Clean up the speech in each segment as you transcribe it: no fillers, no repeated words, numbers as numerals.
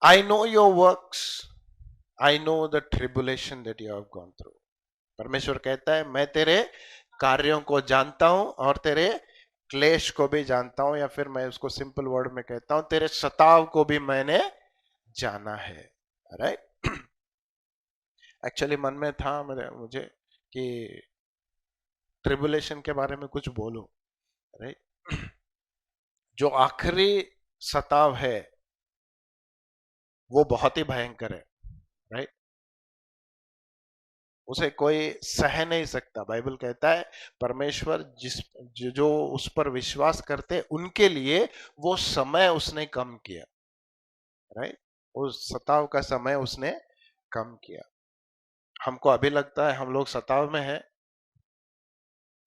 I know your works. I know the tribulation that you have gone through. परमेश्वर कहता है मैं तेरे कार्यों को जानता हूं और तेरे क्लेश को भी जानता हूं, या फिर मैं उसको सिंपल वर्ड में कहता हूं तेरे सताव को भी मैंने जाना है। राइट। एक्चुअली मन में था मुझे कि ट्रिबुलेशन के बारे में कुछ बोलूं। राइट। जो आखिरी सताव है वो बहुत ही भयंकर है। राइट। उसे कोई सह नहीं सकता। बाइबल कहता है परमेश्वर जो उस पर विश्वास करते उनके लिए वो समय उसने कम किया। राइट। उस सताव का समय उसने कम किया। हमको अभी लगता है हम लोग सताव में है,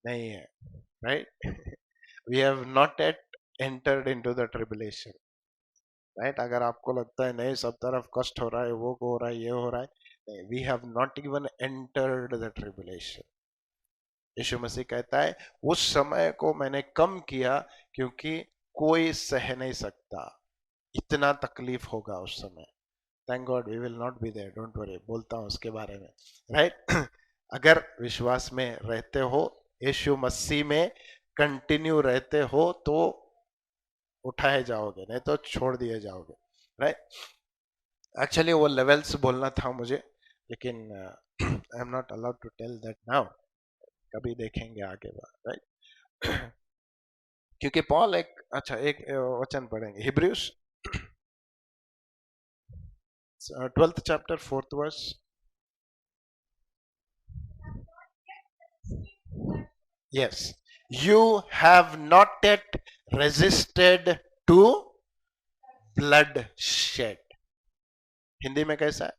नहीं है। Right. We have not yet entered into the tribulation. Right. अगर आपको लगता है नहीं सब तरफ कष्ट हो रहा है, वो हो रहा है, ये हो रहा है, नहीं, we have not even entered the tribulation. Yeshu Masih कहता है उस समय को मैंने कम किया क्योंकि कोई सह नहीं सकता, इतना तकलीफ होगा उस समय। Thank God we will not be there, don't worry, बोलता हूं उसके बारे में। राइट। अगर विश्वास में रहते हो, यीशु मसीह में कंटिन्यू रहते हो, तो उठाए जाओगे, नहीं तो छोड़ दिए जाओगे। राइट। एक्चुअली वो लेवल्स बोलना था मुझे, लेकिन I am not allowed to tell that now. कभी देखेंगे आगे बात। राइट। क्योंकि पॉल एक अच्छा एक वचन पढ़ेंगे, Hebrews 12th chapter 4th verse. Yes, you have not yet resisted to bloodshed. Hindi में कैसा है?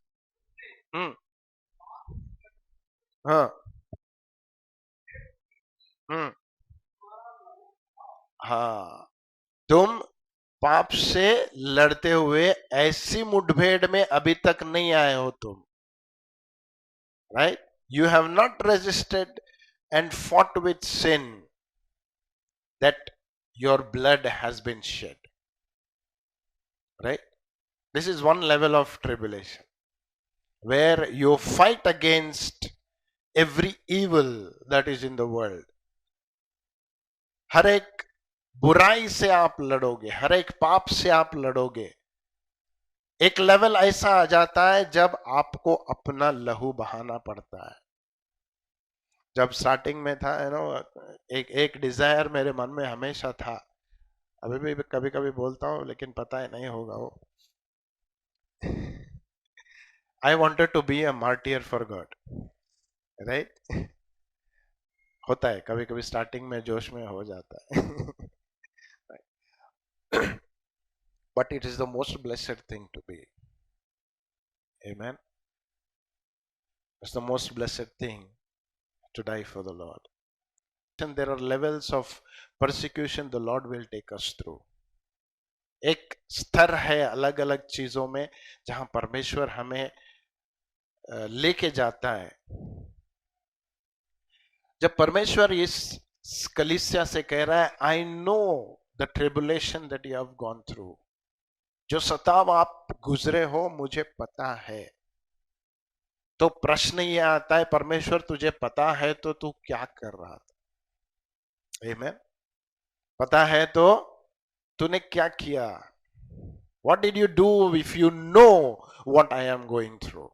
हम्म। हाँ। हम्म। हाँ, तुम पाप से लड़ते हुए ऐसी मुठभेड़ में अभी तक नहीं आए हो तुम। Right. You have not resisted and fought with sin that your blood has been shed. Right. This is one level of tribulation where you fight against every evil that is in the world. हर एक बुराई से आप लड़ोगे, हर एक पाप से आप लड़ोगे। एक level ऐसा आ जाता है जब आपको अपना लहू बहाना पड़ता है। जब स्टार्टिंग में था एक डिजायर मेरे मन में हमेशा था, अभी भी कभी कभी बोलता हूँ लेकिन पता है नहीं होगा वो। I wanted to be a martyr for God. Right. होता है कभी कभी, स्टार्टिंग में जोश में हो जाता है। But it is the most blessed thing to be. Amen. It's the most blessed thing to die for the Lord. And there are levels of persecution the Lord will take us through. एक स्तर है अलग अलग चीजों में जहां परमेश्वर हमें लेके जाता है। जब परमेश्वर इस कलीसिया से कह रहा है I know the tribulation that you have gone through, जो सताव आप गुजरे हो मुझे पता है, तो प्रश्न ये आता है परमेश्वर तुझे पता है तो तू क्या कर रहा था? आमीन। पता है तो तूने क्या किया? What did you do if you know what I am going through?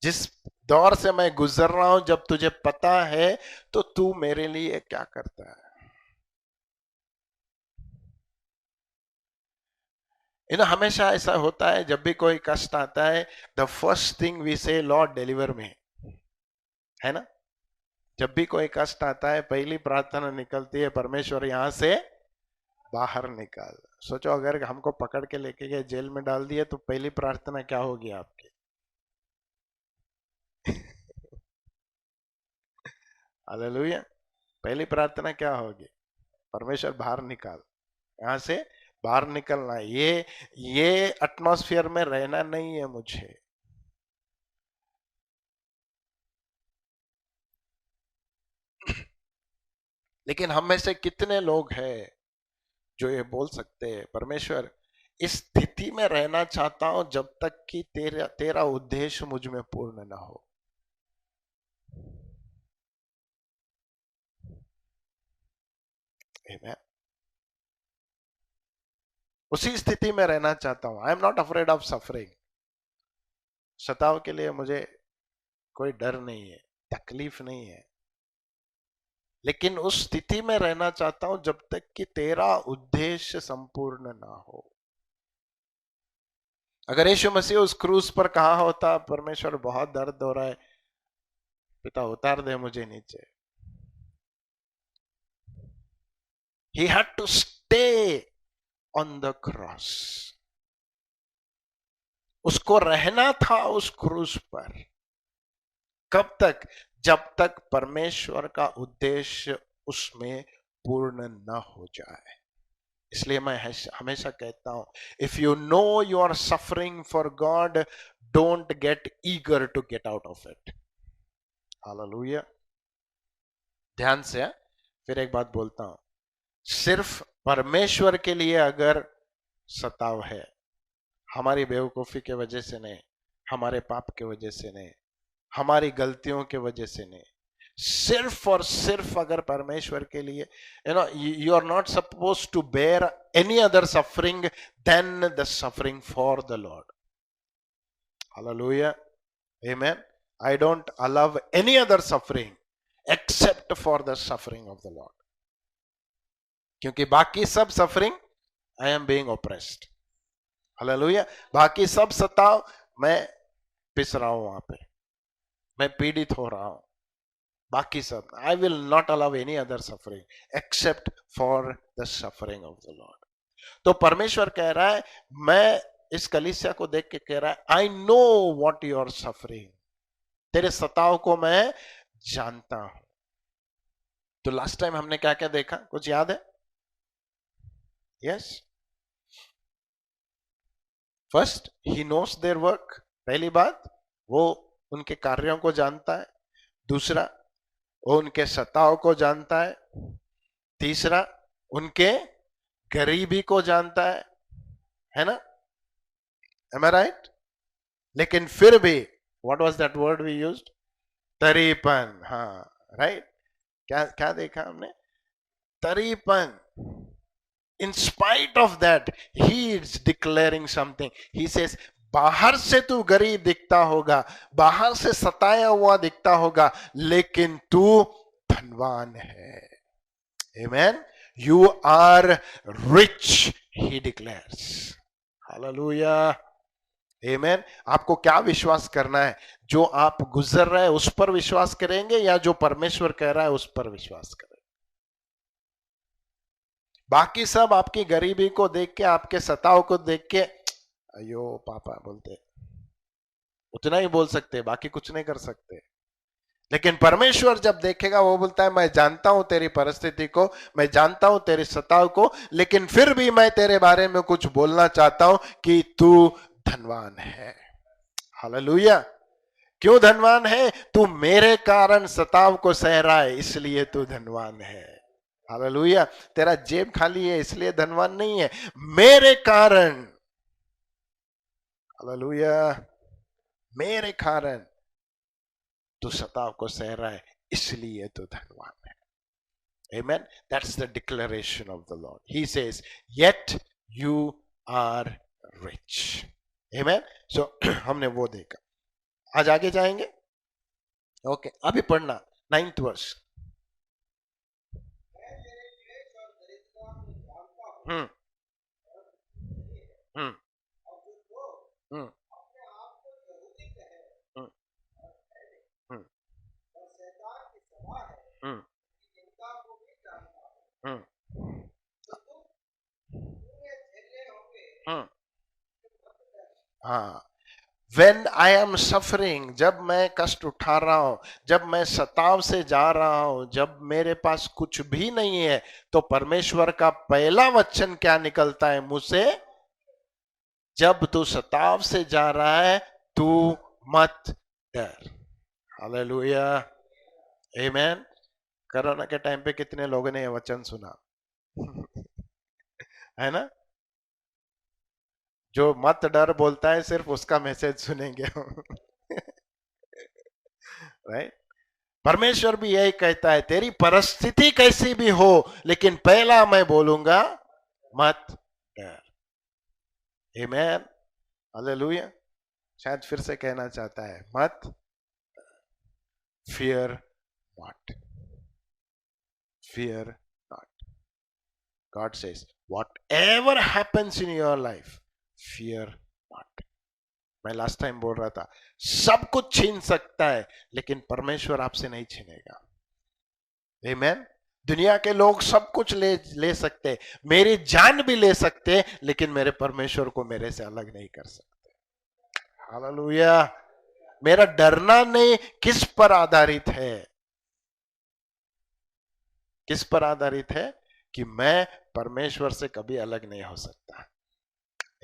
जिस दौर से मैं गुजर रहा हूं, जब तुझे पता है तो तू मेरे लिए क्या करता है? हमेशा ऐसा होता है जब भी कोई कष्ट आता है, द फर्स्ट थिंग वी से लॉर्ड डिलीवर मी, है ना? जब भी कोई कष्ट आता है पहली प्रार्थना निकलती है परमेश्वर यहां से बाहर निकाल। सोचो अगर हमको पकड़ के लेके गए जेल में डाल दिए तो पहली प्रार्थना क्या होगी आपकी? हालेलुया। पहली प्रार्थना क्या होगी? परमेश्वर बाहर निकाल, यहां से बाहर निकलना। ये एटमॉस्फेयर में रहना नहीं है मुझे। लेकिन हम में से कितने लोग हैं जो ये बोल सकते हैं परमेश्वर इस स्थिति में रहना चाहता हूं जब तक कि तेरा तेरा उद्देश्य मुझ में पूर्ण ना हो। Amen. उसी स्थिति में रहना चाहता हूं। आई am not afraid of suffering. सताव के लिए मुझे कोई डर नहीं है, तकलीफ नहीं है, लेकिन उस स्थिति में रहना चाहता हूं जब तक कि तेरा उद्देश्य संपूर्ण ना हो। अगर यीशु मसीह उस क्रूज पर कहा होता, परमेश्वर बहुत दर्द हो रहा है, पिता उतार दे मुझे नीचे, he had to stay on the cross. उसको रहना था उस क्रूज पर। कब तक? जब तक परमेश्वर का उद्देश्य उसमें पूर्ण न हो जाए। इसलिए मैं हमेशा कहता हूं, if you know you are suffering for God, don't get eager to get out of it. Hallelujah. ध्यान से फिर एक बात बोलता हूं, सिर्फ परमेश्वर के लिए अगर सताव है, हमारी बेवकूफी के वजह से नहीं, हमारे पाप के वजह से नहीं, हमारी गलतियों के वजह से नहीं, सिर्फ और सिर्फ अगर परमेश्वर के लिए, you are not suppose to bear any other suffering then the suffering for the Lord. Hallelujah, amen. I don't allow any other suffering except for the suffering of the Lord, क्योंकि बाकी सब suffering I am being oppressed. Hallelujah. बाकी सब सताव मैं पिस रहा हूं, वहां पे मैं पीड़ित हो रहा हूं। बाकी सब, I will not allow any other suffering except for the suffering of the Lord. तो परमेश्वर कह रहा है, मैं इस कलीसिया को देख के कह रहा है, I know what you are suffering, तेरे सताव को मैं जानता हूं। तो लास्ट टाइम हमने क्या क्या देखा, कुछ याद है? Yes, first he knows their work. पहली बात, वो उनके कार्यों को जानता है। दूसरा, वो उनके सताव को जानता है। तीसरा, उनके गरीबी को जानता है ना? Am I right? लेकिन फिर भी, what was that word we used? तरीपन। हाँ, राइट। क्या क्या देखा हमने? तरीपन। In spite of that, he is declaring something. He says, बाहर से तू गरीब दिखता होगा, बाहर से सताया हुआ दिखता होगा, लेकिन तू धनवान है। Amen. You are rich, he declares. Hallelujah. Amen. आपको क्या विश्वास करना है? जो आप गुजर रहे हैं उस पर विश्वास करेंगे, या जो परमेश्वर कह रहा है उस पर विश्वास करेंगे? बाकी सब आपकी गरीबी को देख के, आपके सताव को देख के अयो पापा बोलते, उतना ही बोल सकते, बाकी कुछ नहीं कर सकते। लेकिन परमेश्वर जब देखेगा, वो बोलता है, मैं जानता हूं तेरी परिस्थिति को, मैं जानता हूं तेरे सताव को, लेकिन फिर भी मैं तेरे बारे में कुछ बोलना चाहता हूं कि तू धनवान है। हालेलुया। क्यों धनवान है? तू मेरे कारण सताव को सह रहा है, इसलिए तू धनवान है। हालेलुया। तेरा जेब खाली है इसलिए धनवान नहीं है, मेरे कारण। हालेलुया। मेरे कारण तू सताव को सह रहा है, इसलिए तू धनवान है। Amen. That's the declaration of the Lord. He says, yet you are rich. Amen. So हमने वो देखा। आज आगे जाएंगे। ओके, अभी पढ़ना 9th वर्ष। हम्म हम्म हम्म हम्म हम्म हम्म हम्म हम्म। हाँ, When I am suffering, जब मैं कष्ट उठा रहा हूं, जब मैं सताव से जा रहा हूं, जब मेरे पास कुछ भी नहीं है, तो परमेश्वर का पहला वचन क्या निकलता है मुंह से? जब तू सताव से जा रहा है, तू मत डर। हालेलुया, आमेन। कोरोना के टाइम पे कितने लोगों ने ये वचन सुना है ना? जो मत डर बोलता है सिर्फ उसका मैसेज सुनेंगे हम। राइट। परमेश्वर भी यही कहता है, तेरी परिस्थिति कैसी भी हो, लेकिन पहला मैं बोलूंगा मत डर। आमेन, हालेलुया। शायद फिर से कहना चाहता है, मत fear not, fear not. God says whatever happens in your life, fear not। मैं लास्ट टाइम बोल रहा था, सब कुछ छीन सकता है लेकिन परमेश्वर आपसे नहीं छीनेगा। आमेन। दुनिया के लोग सब कुछ ले सकते, मेरी जान भी ले सकते, लेकिन मेरे परमेश्वर को मेरे से अलग नहीं कर सकते। हालेलुया। मेरा डरना नहीं किस पर आधारित है? किस पर आधारित है? कि मैं परमेश्वर से कभी अलग नहीं हो सकता।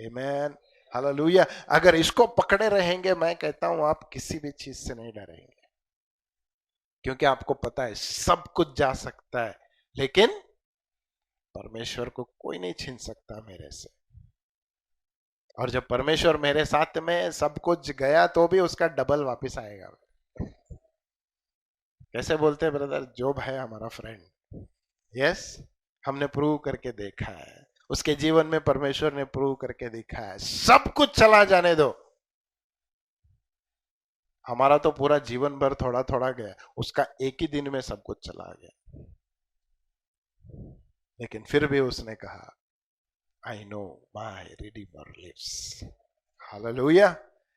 आमेन, हालेलुया। अगर इसको पकड़े रहेंगे, मैं कहता हूं आप किसी भी चीज से नहीं डरेंगे, क्योंकि आपको पता है सब कुछ जा सकता है, लेकिन परमेश्वर को कोई नहीं छीन सकता मेरे से। और जब परमेश्वर मेरे साथ में, सब कुछ गया तो भी उसका डबल वापस आएगा। कैसे बोलते हैं ब्रदर, जोब है हमारा फ्रेंड। यस, हमने प्रूव करके देखा है, उसके जीवन में परमेश्वर ने प्रूव करके दिखा है। सब कुछ चला जाने दो, हमारा तो पूरा जीवन भर थोड़ा थोड़ा गया, उसका एक ही दिन में सब कुछ चला गया। लेकिन फिर भी उसने कहा, I know my redeemer lives. Hallelujah,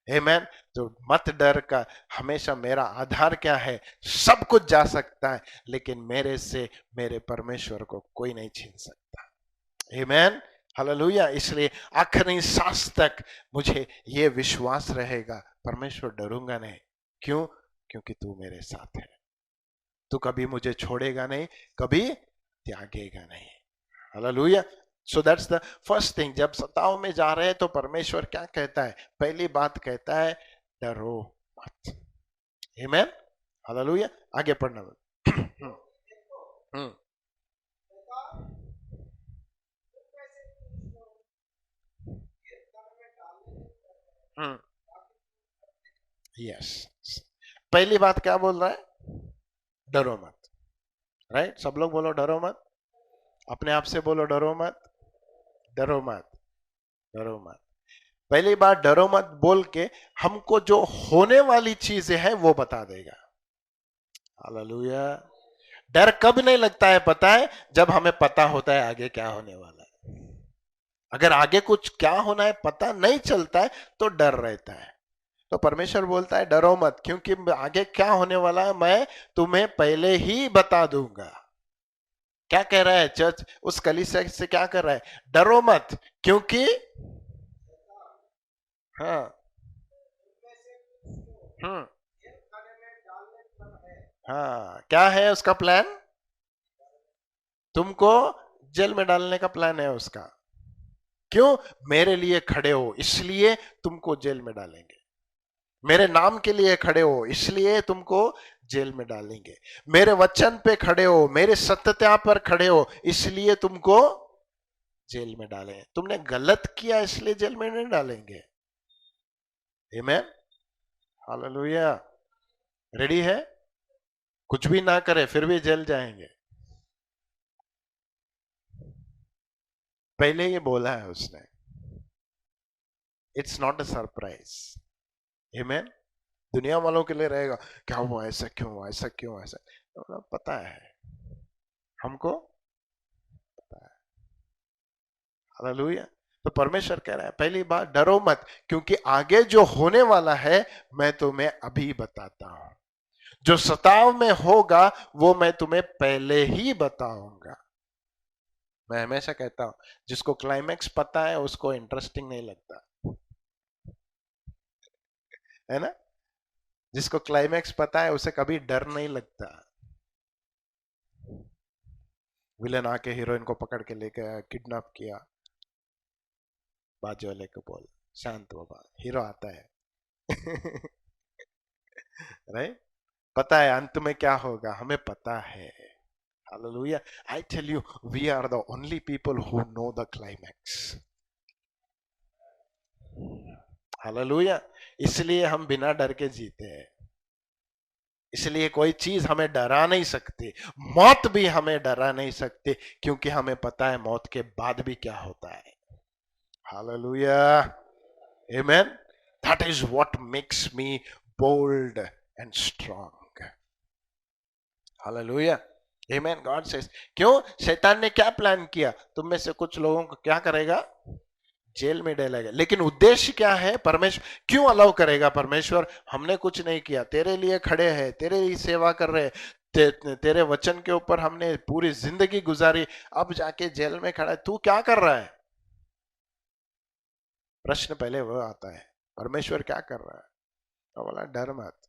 amen. तो मत डर का हमेशा मेरा आधार क्या है? सब कुछ जा सकता है, लेकिन मेरे से मेरे परमेश्वर को कोई नहीं छीन सकता। आमेन, हालेलुया। इसलिए आखिरी सांस तक मुझे ये विश्वास रहेगा, परमेश्वर डरूंगा नहीं। क्यों? क्योंकि तू मेरे साथ है, तू कभी मुझे छोड़ेगा नहीं, कभी त्यागेगा नहीं। Hallelujah. So that's the first thing. जब सताव में जा रहे हैं तो परमेश्वर क्या कहता है? पहली बात कहता है, डरो मत। आमेन, हालेलुया। आगे पढ़ना। यस, पहली बात क्या बोल रहा है? डरो मत। राइट, सब लोग बोलो डरो मत, अपने आप से बोलो डरो मत, डरो मत, डरो मत। पहली बात डरो मत बोल के हमको जो होने वाली चीजें हैं वो बता देगा। हालेलुया। डर कब नहीं लगता है पता है? जब हमें पता होता है आगे क्या होने वाला है। अगर आगे कुछ क्या होना है पता नहीं चलता है तो डर रहता है। तो परमेश्वर बोलता है डरो मत, क्योंकि आगे क्या होने वाला है मैं तुम्हें पहले ही बता दूंगा। क्या कह रहा है चर्च? उस कलीसिया से क्या कर रहा है? डरो मत, क्योंकि हाँ, हम्म, हाँ, क्या है उसका प्लान? तुमको जेल में डालने का प्लान है उसका। क्यों? मेरे लिए खड़े हो इसलिए तुमको जेल में डालेंगे, मेरे नाम के लिए खड़े हो इसलिए तुमको जेल में डालेंगे, मेरे वचन पे खड़े हो, मेरे सत्यता पर खड़े हो इसलिए तुमको जेल में डालेंगे। तुमने गलत किया इसलिए जेल में नहीं डालेंगे। आमेन, हालेलुया। रेडी है? कुछ भी ना करे फिर भी जेल जाएंगे। पहले ये बोला है उसने, इट्स नॉट अ सरप्राइज। आमेन। दुनिया वालों के लिए रहेगा, क्या हुआ, ऐसा क्यों हुआ, ऐसा क्यों, ऐसा तो पता है, हमको पता है। हालेलुया। तो परमेश्वर कह रहा है पहली बात डरो मत, क्योंकि आगे जो होने वाला है मैं तुम्हें अभी बताता हूं। जो सताव में होगा वो मैं तुम्हें पहले ही बताऊंगा। मैं हमेशा कहता हूं, जिसको क्लाइमैक्स पता है उसको इंटरेस्टिंग नहीं लगता है ना। जिसको क्लाइमैक्स पता है उसे कभी डर नहीं लगता। विलन आके हीरोइन को पकड़ के लेके किडनैप किया, बाजू वाले को बोल शांत बाबा, हीरो आता है। राइट, पता है अंत में क्या होगा, हमें पता है। Hallelujah. I tell you, we are the only people who know the climax. Hallelujah. इसलिए हम बिना डर के जीते हैं। इसलिए कोई चीज हमें डरा नहीं सकती, मौत भी हमें डरा नहीं सकती, क्योंकि हमें पता है मौत के बाद भी क्या होता है। Hallelujah, amen. That is what makes me bold and strong. Hallelujah, amen. God says, क्यों? शैतान ने क्या प्लान किया? तुम में से कुछ लोगों को क्या करेगा? जेल में डालेगा। लेकिन उद्देश्य क्या है? परमेश्वर क्यों अलाउ करेगा? परमेश्वर, हमने कुछ नहीं किया, तेरे लिए खड़े हैं, तेरे लिए सेवा कर रहे हैं, तेरे वचन के ऊपर हमने पूरी जिंदगी गुजारी, अब जाके जेल में खड़ा है, तू क्या कर रहा है? प्रश्न पहले वो आता है, परमेश्वर क्या कर रहा है? तो बोला, डर मत,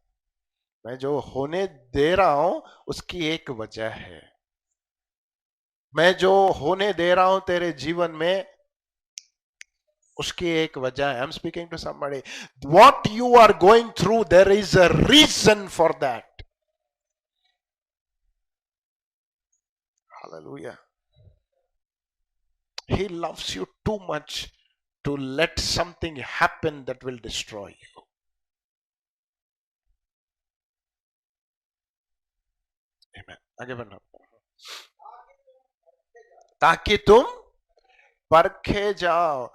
मैं जो होने दे रहा हूं उसकी एक वजह है। मैं जो होने दे रहा हूं तेरे जीवन में उसकी एक वजह है। I am speaking to somebody. What you are going through, there is a reason for that. Hallelujah. He loves you too much to let something happen that will destroy you. Amen. आगे बढ़ना, ताकि तुम परखे जाओ।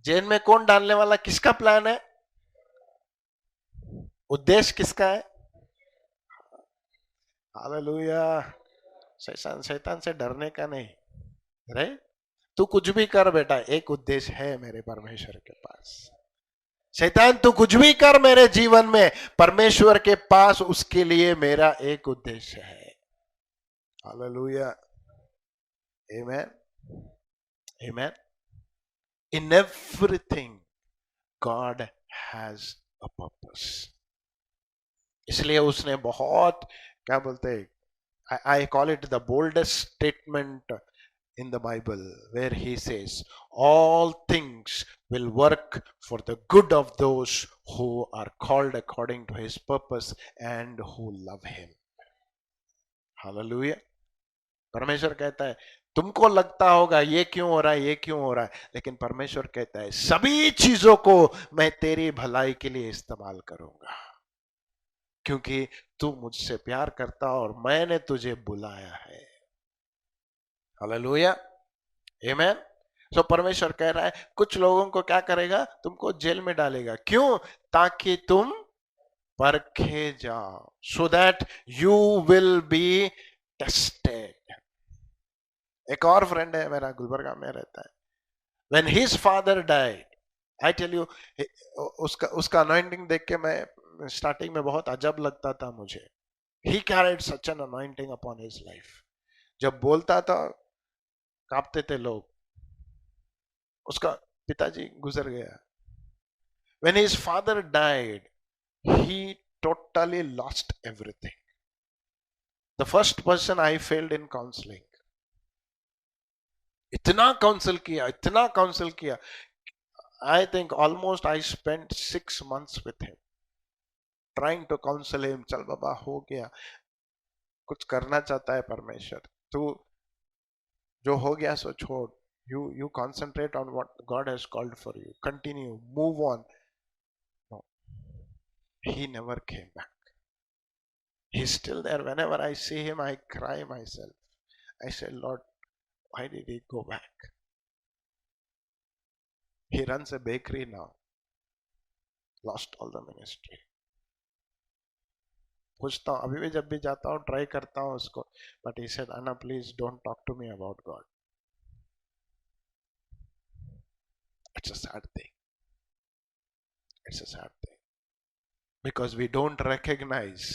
Jail में कौन डालने वाला? किसका प्लान है? उद्देश्य किसका है? हालेलुया। शैतान शैतान से डरने का नहीं, राइट? तू कुछ भी कर बेटा, एक उद्देश्य है मेरे परमेश्वर के पास। शैतान तू कुछ भी कर मेरे जीवन में, परमेश्वर के पास उसके लिए मेरा एक उद्देश्य है। Hallelujah, amen, amen. In everything God has a purpose. इसलिए उसने बहुत, क्या बोलते हैं, I call it the boldest statement in the Bible, where he says, all things will work for the good of those who are called according to his purpose and who love him. Hallelujah. परमेश्वर कहता है, तुमको लगता होगा ये क्यों हो रहा है, ये क्यों हो रहा है, लेकिन परमेश्वर कहता है सभी चीजों को मैं तेरी भलाई के लिए इस्तेमाल करूंगा, क्योंकि तू मुझसे प्यार करता और मैंने तुझे बुलाया है। हालेलुया, आमेन। सो परमेश्वर कह रहा है, कुछ लोगों को क्या करेगा? तुमको जेल में डालेगा। क्यों? ताकि तुम परखे जाओ, so that you will be tested. एक और फ्रेंड है मेरा, गुलबर्गा में रहता है। When his father died, I tell you, उसका उसका अनॉइंटिंग देख के मैं स्टार्टिंग में बहुत अजब लगता था मुझे। ही carried such an anointing upon his life. जब बोलता था कांपते थे लोग। उसका पिताजी गुजर गया। When his father died, he totally lost everything. The first person I failed in counseling. इतना काउंसिल किया, इतना काउंसिल किया, I think almost I spent 6 months with him, trying to counsel him. चल बाबा, हो गया, कुछ करना चाहता है परमेश्वर, तू जो हो गया सो छोड़, you concentrate on what God has called for you, continue, move on. No, he never came back. He's still there. Whenever I see him, I cry myself. I say, Lord, why did he go back? He runs a bakery now. Lost all the ministry. पूछता हूँ, अभी भी जब भी जाता हूँ try करता हूँ उसको, but he said, Anna, please don't talk to me about God. It's a sad thing. It's a sad thing. Because we don't recognize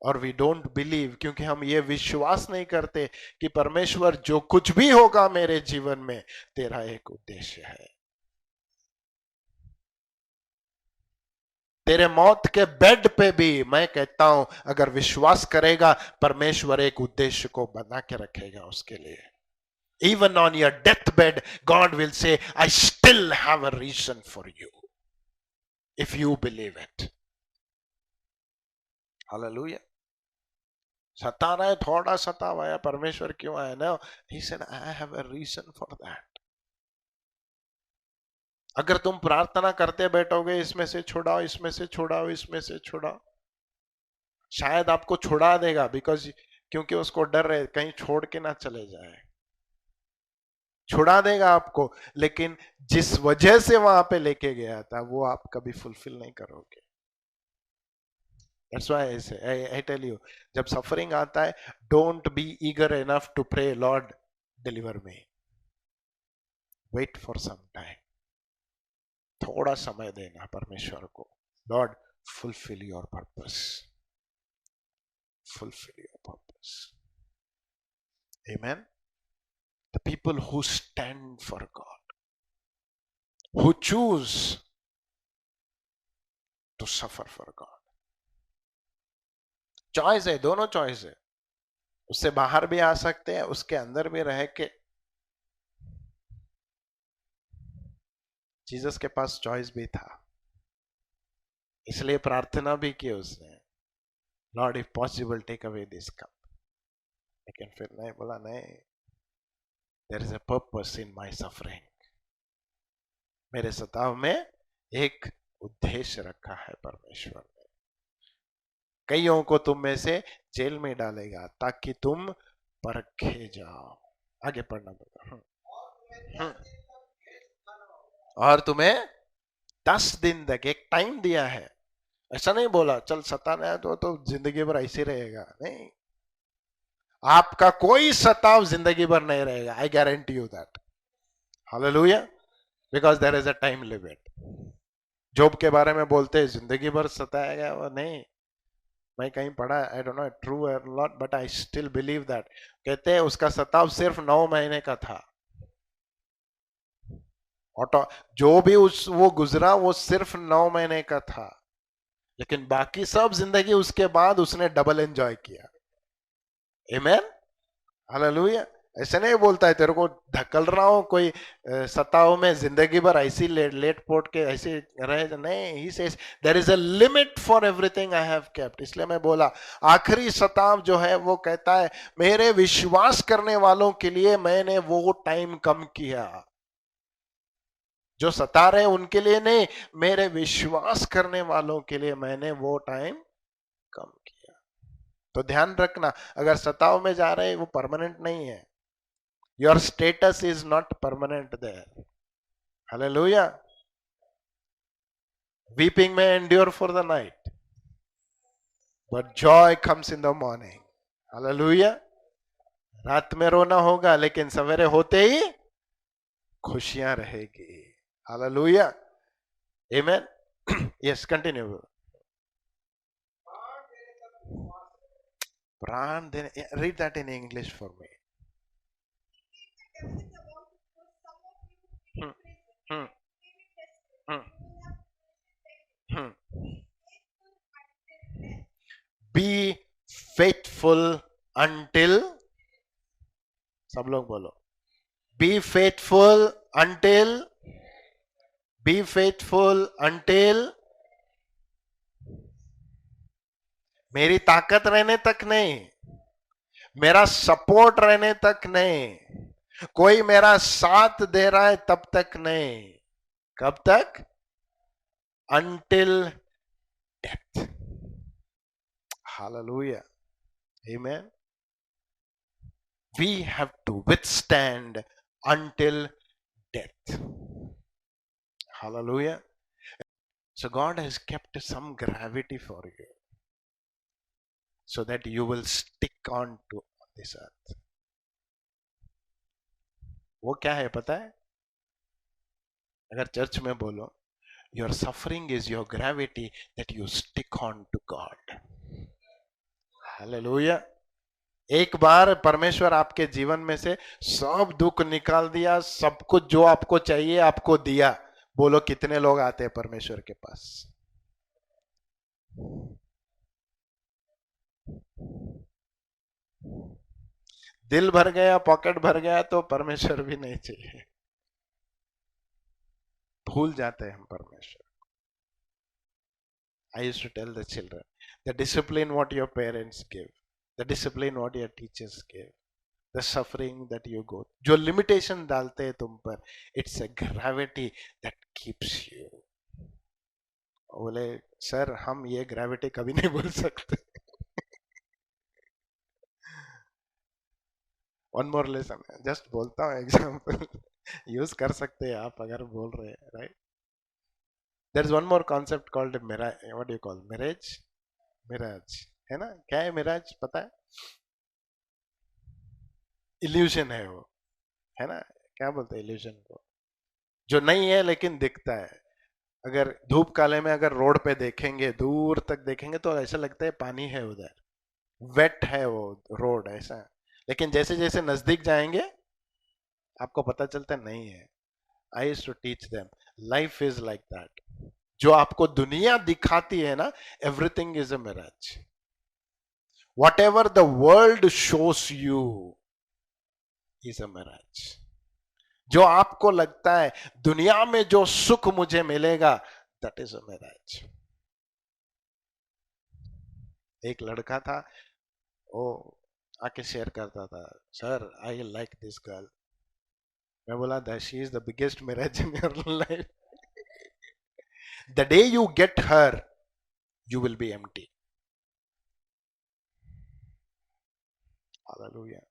और वी डोंट बिलीव, क्योंकि हम ये विश्वास नहीं करते कि परमेश्वर जो कुछ भी होगा मेरे जीवन में, तेरा एक उद्देश्य है। तेरे मौत के बेड पे भी मैं कहता हूं, अगर विश्वास करेगा, परमेश्वर एक उद्देश्य को बना के रखेगा उसके लिए। Even on your deathbed, God will say, I still have a reason for you, if you believe it. Hallelujah. सता रहा है, थोड़ा सता हुआ, परमेश्वर क्यों आया ना? He said, I have a reason for that. अगर तुम प्रार्थना करते बैठोगे, इसमें से छुड़ाओ, इसमें से छुड़ाओ, इसमें से छुड़ाओ, शायद आपको छुड़ा देगा, बिकॉज क्योंकि उसको डर है कहीं छोड़ के ना चले जाए, छुड़ा देगा आपको, लेकिन जिस वजह से वहां पे लेके गया था वो आप कभी फुलफिल नहीं करोगे। That's why I tell you, जब सफरिंग आता है, don't be eager enough to pray, Lord deliver me. Wait for some time. थोड़ा समय देना परमेश्वर को, Lord fulfill your purpose. Fulfill your purpose. Amen. The people who stand for God, who choose to suffer for God. Choice है, दोनों choice है, उससे बाहर भी आ सकते हैं, उसके अंदर भी रह के। जीसस के पास चॉइस भी था, इसलिए प्रार्थना भी की उसने, Lord if possible take away this cup. लेकिन फिर नहीं बोला, नहीं, there is a purpose in my suffering, मेरे सताव में एक उद्देश्य रखा है परमेश्वर ने। कईयों को तुम में से जेल में डालेगा ताकि तुम परखे जाओ। आगे पढ़ना पड़ेगा। और तुम्हें 10 दिन तक एक टाइम दिया है, ऐसा नहीं बोला चल सताना है तो जिंदगी भर ऐसे रहेगा, नहीं, आपका कोई सताव जिंदगी भर नहीं रहेगा, I guarantee you that. Hallelujah, because there is a time limit. Job के बारे में बोलते हैं जिंदगी भर सताएगा, वो नहीं, मैं कहीं पढ़ा, आई डोंट नो ट्रू और not, but I still believe that. कहते हैं उसका सताव सिर्फ 9 महीने का था, ऑटो जो भी वो गुजरा वो सिर्फ 9 महीने का था, लेकिन बाकी सब जिंदगी उसके बाद उसने डबल एंजॉय किया। आमेन, हालेलुया। ऐसे नहीं बोलता है तेरे को धकल रहा हूं कोई सताव में जिंदगी भर ऐसी लेट पोट के ऐसे रहे, नहीं, he says there is a limit for everything I have kept. इसलिए मैं बोला आखिरी सताव जो है वो कहता है मेरे विश्वास करने वालों के लिए मैंने वो टाइम कम किया, जो सता रहे उनके लिए नहीं, मेरे विश्वास करने वालों के लिए मैंने वो टाइम कम किया। तो ध्यान रखना, अगर सताव में जा रहे वो परमानेंट नहीं है, your status is not permanent there. Hallelujah. Weeping में endure for the night but joy comes in the morning. Hallelujah. रात में रोना होगा लेकिन सवेरे होते ही खुशियां रहेगी। Hallelujah, amen. Yes, continue. प्राण देने, read that in English for me. Be faithful until, सब लोग बोलो, be faithful until, be faithful until. मेरी ताकत रहने तक नहीं, मेरा सपोर्ट रहने तक नहीं, कोई मेरा साथ दे रहा है तब तक नहीं। कब तक? Until death. Hallelujah, amen. We have to withstand until death. Hallelujah. So God has kept some gravity for you so that you will stick on to this earth. वो क्या है पता है? अगर चर्च में बोलो, your suffering is your gravity that you stick on to God. Hallelujah. एक बार परमेश्वर आपके जीवन में से सब दुख निकाल दिया, सब कुछ जो आपको चाहिए आपको दिया, बोलो कितने लोग आते हैं परमेश्वर के पास? दिल भर गया, पॉकेट भर गया तो परमेश्वर भी नहीं चाहिए, भूल जाते हैं हम परमेश्वर। I used to tell the children, the discipline what your parents give, the discipline what your teachers give, the suffering that you go, जो लिमिटेशन डालते हैं तुम पर, it's a gravity that keeps you. बोले सर हम ये gravity कभी नहीं भूल सकते। वन मोर लेसन, जस्ट बोलता हूँ एग्जाम्पल, यूज कर सकते हैं आप अगर बोल रहे हैं, right. There is one more concept called mirage, what do you call mirage, mirage है ना, क्या है मिराज पता है? इल्यूजन है वो, है ना, क्या बोलते हैं इल्यूजन को, जो नहीं है लेकिन दिखता है। अगर धूप काले में अगर रोड पे देखेंगे, दूर तक देखेंगे तो ऐसा लगता है पानी है उधर, वेट है वो रोड ऐसा, लेकिन जैसे जैसे नजदीक जाएंगे आपको पता चलता नहीं है। I used to teach them, life is like that. जो आपको दुनिया दिखाती है ना, everything is a mirage. Whatever the world shows you is a mirage. जो आपको लगता है दुनिया में जो सुख मुझे मिलेगा, दैट इज अ मिराज। एक लड़का था, वो आके शेयर करता था, sir I like this girl. मैं बोला that she is the biggest mirage in your life. The day you get her you will be empty. Hallelujah.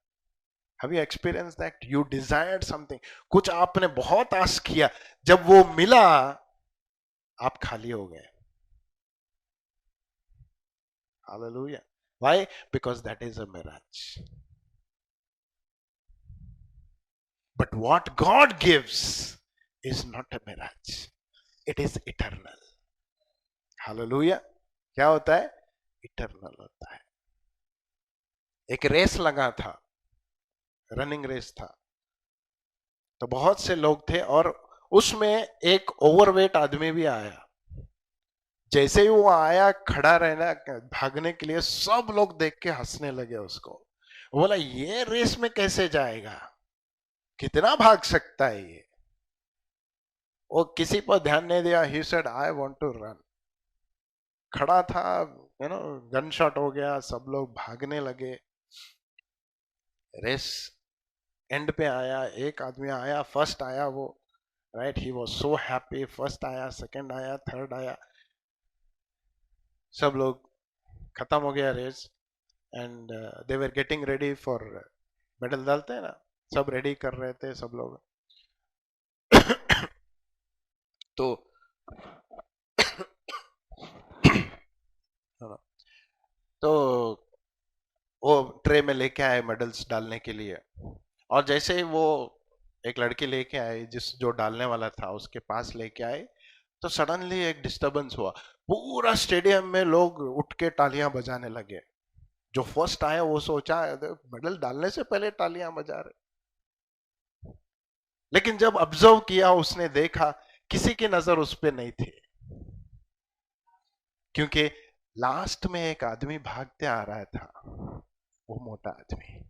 Have you experienced that? You desired something, कुछ आपने बहुत आस किया, जब वो मिला आप खाली हो गए। Hallelujah. Why? Because that is a mirage. But what God gives is not a mirage. It is eternal. Hallelujah. क्या होता है? Eternal होता है। एक रेस लगा था, रनिंग रेस था, तो बहुत से लोग थे और उसमें एक ओवरवेट आदमी भी आया। जैसे ही वो आया, खड़ा रहना भागने के लिए, सब लोग देख के हंसने लगे उसको। वो बोला ये रेस में कैसे जाएगा, कितना भाग सकता है ये। वो किसी पर ध्यान नहीं दिया। He said I want to run. खड़ा था, यू नो, गन शॉट हो गया, सब लोग भागने लगे। रेस एंड पे आया, एक आदमी आया, फर्स्ट आया वो, right. He was so happy, first आया, सेकंड आया, थर्ड आया, सब लोग, खत्म हो गया race. And they were getting ready for medal, डालते हैं ना, सब रेडी कर रहे थे सब लोग। तो तो वो ट्रे में लेके आए मेडल्स डालने के लिए, और जैसे ही वो एक लड़की लेके आए, जिस जो डालने वाला था उसके पास लेके आए, तो सडनली एक डिस्टरबेंस हुआ। पूरा स्टेडियम में लोग उठ के तालियां बजाने लगे। जो फर्स्ट आया वो सोचा मेडल डालने से पहले तालियां बजा रहे, लेकिन जब ऑब्जर्व किया उसने देखा किसी की नजर उस पर नहीं थी, क्योंकि लास्ट में एक आदमी भागते आ रहा था, वो मोटा आदमी।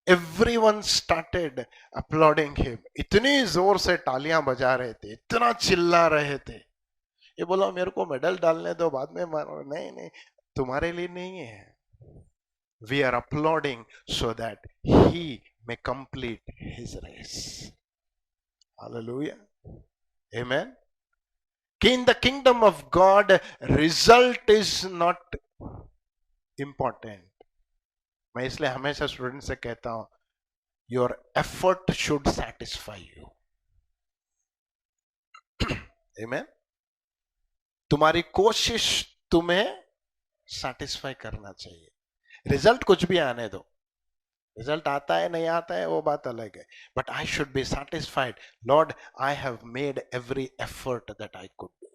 एवरीवन स्टार्टेड अपलॉडिंग हिम, इतनी जोर से तालियां बजा रहे थे, इतना चिल्ला रहे थे। ये बोला मेरे को मेडल डालने दो, बाद में मारो। नहीं नहीं, तुम्हारे लिए नहीं है। We are applauding so that he may complete his race. Hallelujah. Amen. In the kingdom of God, result is not important. मैं इसलिए हमेशा स्टूडेंट से कहता हूं, your effort should satisfy you. Amen. तुम्हारी कोशिश तुम्हें सेटिस्फाई करना चाहिए। रिजल्ट कुछ भी आने दो, रिजल्ट आता है नहीं आता है वो बात अलग है, but I should be satisfied. Lord, I have made every effort that I could do.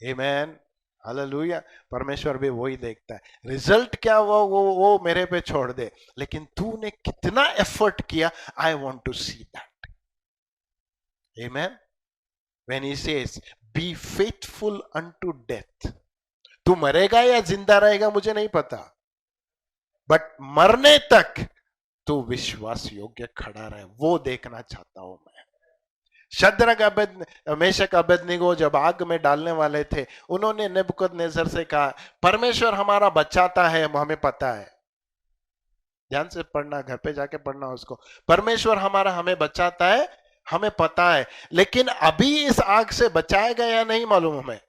Amen, hallelujah. परमेश्वर भी वही देखता है, रिजल्ट क्या हुआ वो मेरे पे छोड़ दे, लेकिन तूने कितना एफर्ट किया, I want to see that. Amen. When he says be faithful unto death, तू मरेगा या जिंदा रहेगा मुझे नहीं पता, बट मरने तक तू विश्वास योग्य खड़ा रहे, वो देखना चाहता हूं मैं। शद्रक मेशक अबेदनीगो जब आग में डालने वाले थे, उन्होंने नेबुकदनेस्सर से कहा परमेश्वर हमारा बचाता है, हमें पता है, ध्यान से पढ़ना, घर पे जाके पढ़ना उसको। परमेश्वर हमारा हमें बचाता है, हमें पता है, लेकिन अभी इस आग से बचाएगा या नहीं मालूम हमें।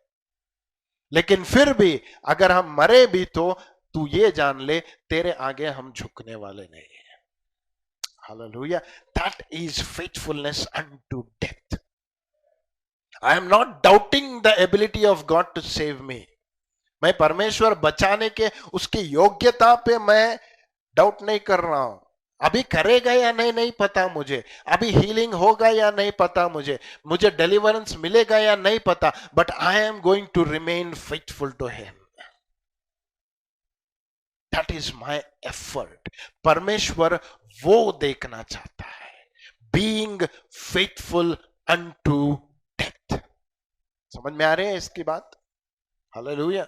लेकिन फिर भी अगर हम मरे भी तो तू ये जान ले, तेरे आगे हम झुकने वाले नहीं है। Hallelujah. That is faithfulness unto death. I am not doubting the ability of God to save me. मैं परमेश्वर बचाने के उसकी योग्यता पे मैं डाउट नहीं कर रहा हूं। अभी करेगा या नहीं नहीं पता मुझे, अभी हीलिंग होगा या नहीं पता मुझे डिलीवरेंस मिलेगा या नहीं पता, but I am going to remain faithful to him. That is my effort. परमेश्वर वो देखना चाहता है, बीइंग फेथफुल अनटू डेथ। समझ में आ रही है इसकी बात? Hallelujah.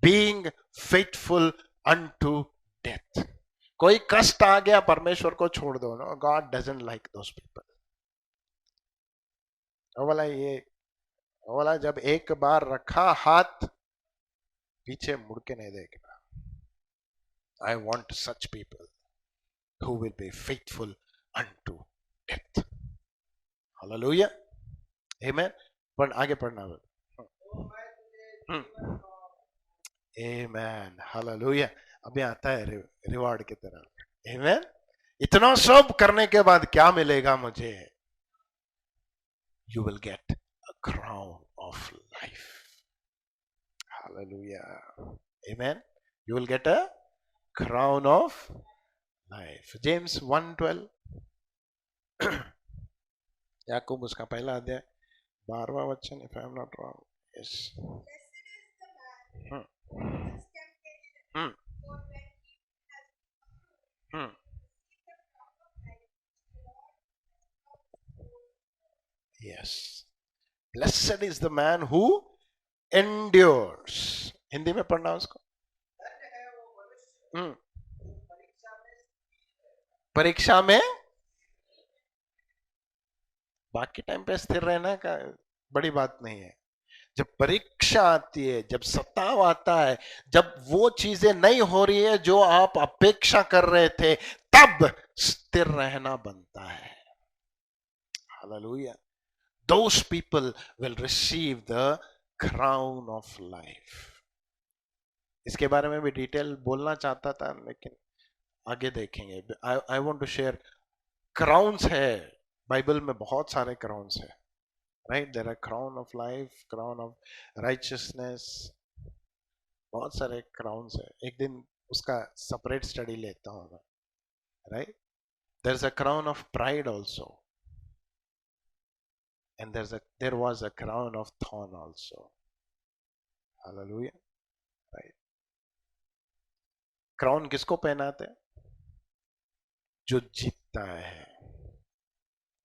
Being faithful unto death. कोई कष्ट आ गया, परमेश्वर को छोड़ दो ना, God doesn't like those people. बोला जब एक बार रखा हाथ, पीछे मुड़ के नहीं देखना। I want such people who will be faithful unto death. Hallelujah. Amen. पर आगे पढ़ना। Amen. Hallelujah. अभी आता है रिवार्ड की तरफ। Amen. इतना सब करने के बाद क्या मिलेगा मुझे? You will get a crown of life. Hallelujah. Amen. You will get a crown of life. James 1:12. याकूब उसका पहला अध्याय 12वां वचन, if I am not wrong. Yes. Yes. Blessed is the man who endures. Hindi में पढ़ना उसको। परीक्षा में, बाकी टाइम पे स्थिर रहना का बड़ी बात नहीं है। जब परीक्षा आती है, जब सताव आता है, जब वो चीजें नहीं हो रही है जो आप अपेक्षा कर रहे थे, तब स्थिर रहना बनता है। Hallelujah. Those people will receive the crown of life. इसके बारे में भी डिटेल बोलना चाहता था, लेकिन आगे देखेंगे। I want to share crowns है, बाइबल में बहुत सारे crowns है, right? There are crown of life, crown of righteousness, बहुत सारे crowns है। एक दिन उसका separate study लेता हूँ मैं, right? There's a crown of pride also, and there was a crown of thorn also. Hallelujah. Right? Crown किसको पहनाते हैं? जो जीतता है,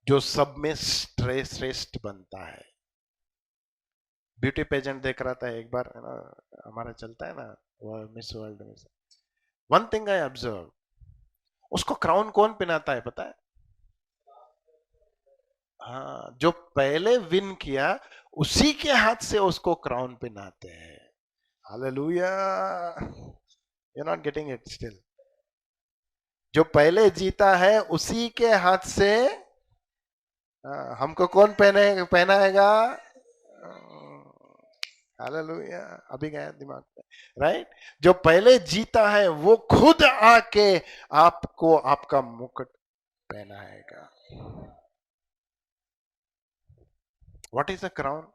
जो सब में श्रेष्ठ बनता है। ब्यूटी पेजेंट देख रहा था एक बार, है ना, हमारा चलता है ना वो मिस वर्ल्ड में से। वन थिंग आई ऑब्जर्व, उसको क्राउन कौन पहनाता है पता है? हाँ, जो पहले विन किया उसी के हाथ से उसको क्राउन पहनाते हैं। Hallelujah. You are not getting it still? जो पहले जीता है उसी के हाथ से हमको कौन पहनाएगा? हालेलुया। अभी गया दिमाग में, राइट? जो पहले जीता है वो खुद आके आपको आपका मुकुट पहनाएगा। What is a crown?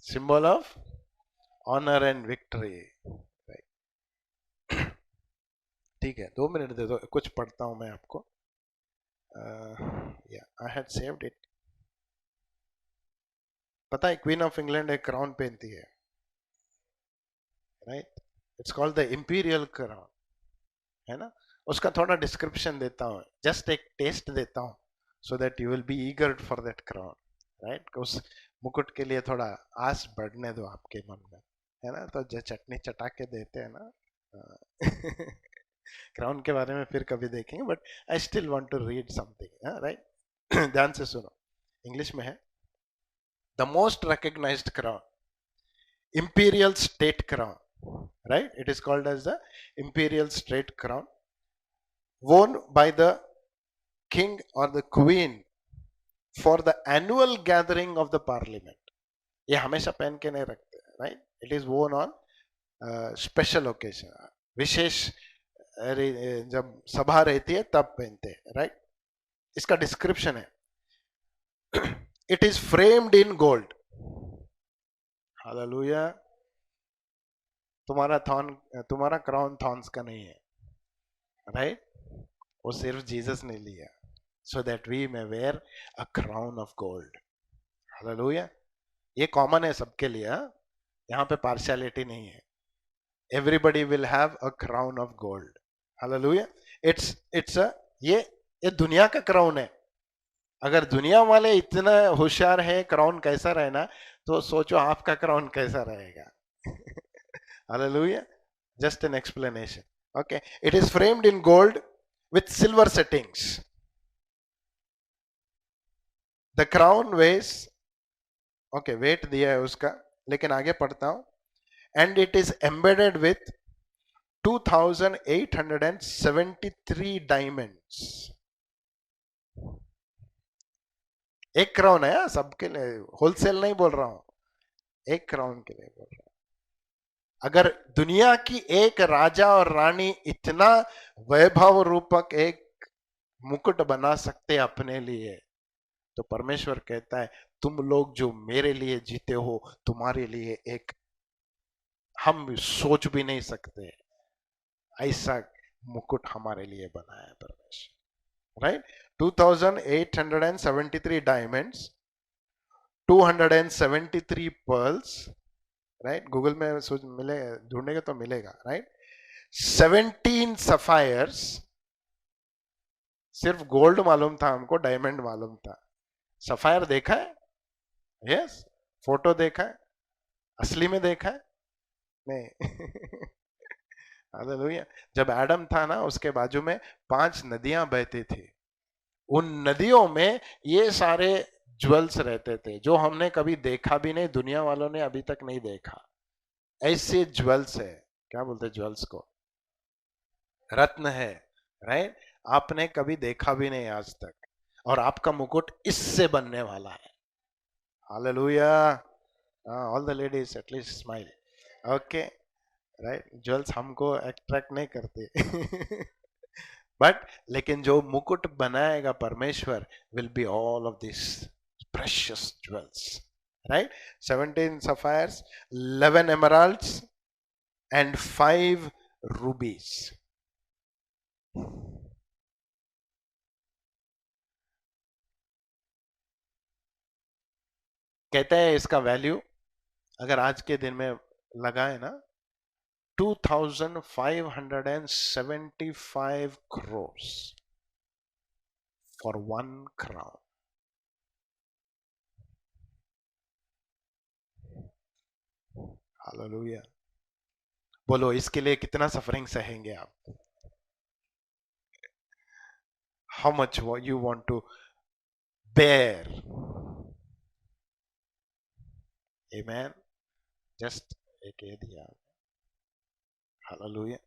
Symbol of honour and victory. ठीक है, 2 मिनट दे दो, कुछ पढ़ता हूं मैं आपको। I had saved it. पता है क्वीन ऑफ इंग्लैंड एक क्राउन पहनती है, right? It's called the imperial crown, है ना? उसका थोड़ा डिस्क्रिप्शन देता हूँ, जस्ट एक टेस्ट देता हूँ, सो that you will B eager for that crown, right? उस मुकुट के लिए थोड़ा आस बढ़ने दो आपके मन में, है ना? तो जो चटनी चटा के देते हैं ना, क्राउन के बारे में फिर कभी देखेंगे, but I still want to read something, right? ध्यान से सुनो, इंग्लिश में है। The most recognized crown, imperial state crown, right? It is called as the imperial straight crown, worn by the king or the queen for the annual gathering of the parliament. ये हमेशा पहन के नहीं रखते, right? It is worn on special occasion, विशेष जब सभा रहती है तब पहनते हैं, राइट? इसका डिस्क्रिप्शन है, it is framed in gold. Hallelujah. तुम्हारा क्राउन थॉर्न्स का नहीं है, राइट? वो सिर्फ जीसस ने लिया, so that we may wear a crown of gold. Hallelujah. ये कॉमन है सबके लिए, यहाँ पे पार्शियलिटी नहीं है. Everybody will have a crown of gold. Hallelujah. It's a ये दुनिया का क्राउन है. अगर दुनिया वाले इतना होशियार है क्राउन कैसा रहना, तो सोचो आपका क्राउन कैसा रहेगा. Hallelujah. Just an explanation. Okay. It is framed in gold with silver settings. The crown weighs, okay, weight दिया है उसका, लेकिन आगे पढ़ता हूं. And it is embedded with 2,873 diamonds. एक क्राउन है, सबके लिए, होलसेल नहीं बोल रहा हूं, एक क्राउन के लिए बोल रहा हूं. अगर दुनिया की एक राजा और रानी इतना वैभव रूपक एक मुकुट बना सकते अपने लिए, तो परमेश्वर कहता है तुम लोग जो मेरे लिए जीते हो, तुम्हारे लिए एक हम सोच भी नहीं सकते ऐसा मुकुट हमारे लिए बनाया परमेश्वर, right? 2,873 diamonds, 273 pearls, right? Google में मिले, ढूंढेगा तो मिलेगा, राइट? 17 सफायर्स. सिर्फ गोल्ड मालूम था हमको, डायमंड मालूम था. सफायर देखा है? यस. फोटो देखा है? असली में देखा है? नहीं. हालेलुया. जब एडम था ना, उसके बाजू में 5 नदियां बहती थी. उन नदियों में ये सारे ज्वेल्स रहते थे जो हमने कभी देखा भी नहीं, दुनिया वालों ने अभी तक नहीं देखा. ऐसे ज्वेल्स है, क्या बोलते ज्वेल्स को? रत्न है, राइट? आपने कभी देखा भी नहीं आज तक, और आपका मुकुट इससे बनने वाला है. Hallelujah. All the ladies at least smile. Okay, right? Jewels हमको अट्रैक्ट नहीं करते. बट लेकिन जो मुकुट बनाएगा परमेश्वर will be all of this precious jewels, right? 17 sapphires, 11 emeralds and 5 rubies. कहते हैं इसका वैल्यू अगर आज के दिन में लगाए ना, 2,575 crores for one crown. Hallelujah. बोलो, इसके लिए कितना सफरिंग सहेंगे आप? How much you want to bear? Amen. Just एक ये दिया. Hallelujah.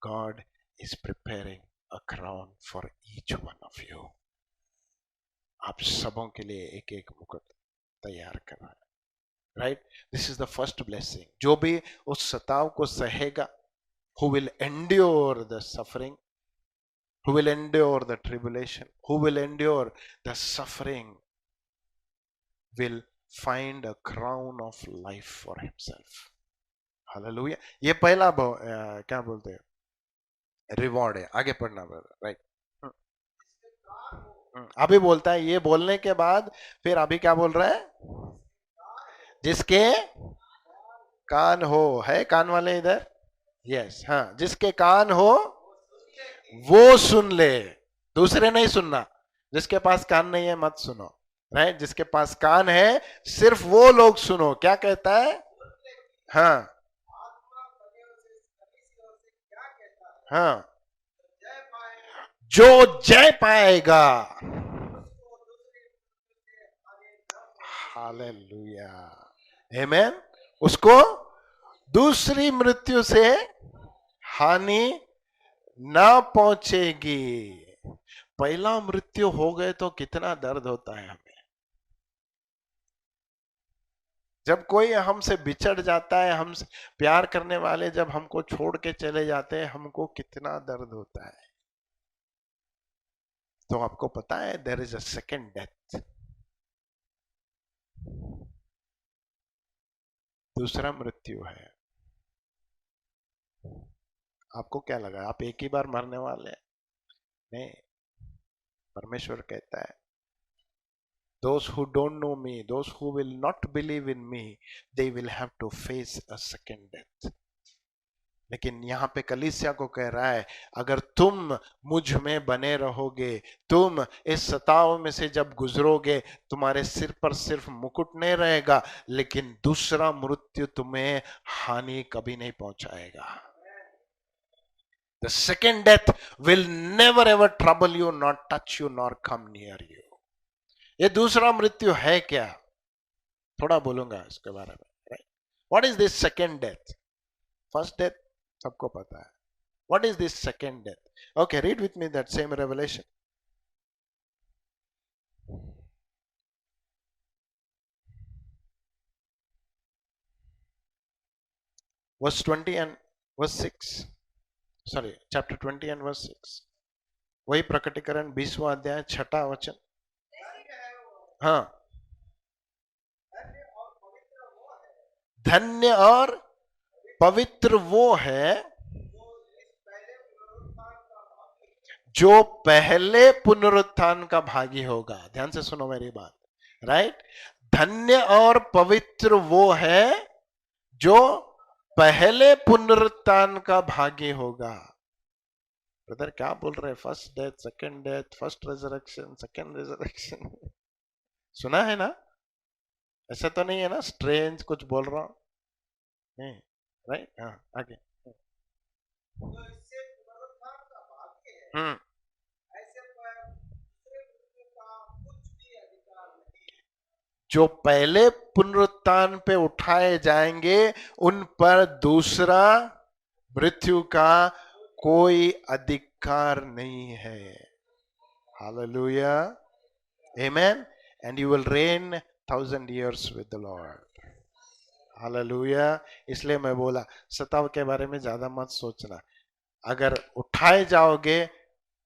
God is preparing a crown for each one of you. आप सबों के लिए एक एक मुकुट तैयार कर रहा है, right? This is the first blessing. जो भी उस सताव को सहेगा, who will endure the suffering, who will endure the tribulation, who will endure the suffering, will find a crown of life for himself. Hallelujah. ये पहला क्या बोलते हैं, रिवॉर्ड है. आगे पढ़ना राइट. अभी बोलता है, ये बोलने के बाद फिर अभी क्या बोल रहा है? जिसके कान हो. है कान वाले इधर? यस. हाँ, जिसके कान हो वो सुन ले, दूसरे नहीं सुनना. जिसके पास कान नहीं है मत सुनो, राइट? जिसके पास कान है सिर्फ वो लोग सुनो. क्या कहता है? हाँ, हाँ. जो जय पाएगा. हालेलुया. आमेन. उसको दूसरी मृत्यु से हानि ना पहुंचेगी। पहला मृत्यु हो गए तो कितना दर्द होता है हमें। जब कोई हमसे बिछड़ जाता है, हमसे प्यार करने वाले जब हमको छोड़ के चले जाते हैं, हमको कितना दर्द होता है। तो आपको पता है there is a second death, दूसरा मृत्यु है। आपको क्या लगा आप एक ही बार मरने वाले हैं? नहीं, परमेश्वर कहता है those who don't know me, those who will not believe in me, they will have to face a second death. लेकिन यहाँ पे कलीसिया को कह रहा है अगर तुम मुझ में बने रहोगे, तुम इस सताव में से जब गुजरोगे, तुम्हारे सिर पर सिर्फ मुकुट नहीं रहेगा, लेकिन दूसरा मृत्यु तुम्हें हानि कभी नहीं पहुंचाएगा। The second death will never ever trouble you, not touch you, nor come near you. ये दूसरा मृत्यु है क्या? थोड़ा बोलूंगा इसके बारे में, right? What is this second death? First death सबको पता है. What is this second death? Okay, read with me that same Revelation. Verse 20 and verse 6. Sorry, chapter 20 and verse 6. वही प्रकटीकरण 20वां अध्याय 6वां वचन. हाँ, धन्य और पवित्र वो है जो पहले पुनरुत्थान का भागी होगा. ध्यान से सुनो मेरी बात, राइट? धन्य और पवित्र वो है जो पहले पुनरुत्थान का भागी होगा. ब्रदर क्या बोल रहे हैं? First death, second death, first resurrection, second resurrection. सुना है ना? ऐसा तो नहीं है ना स्ट्रेंज कुछ बोल रहा हूं? नहीं, राइट? हाँ, आगे. हम्म. जो पहले पुनरुत्थान पे उठाए जाएंगे उन पर दूसरा मृत्यु का कोई अधिकार नहीं है. Hallelujah, amen. And you will rain 1000 years with the Lord. Hallelujah. इसलिए मैं बोला सताव के बारे में ज्यादा मत सोचना. अगर उठाए जाओगे,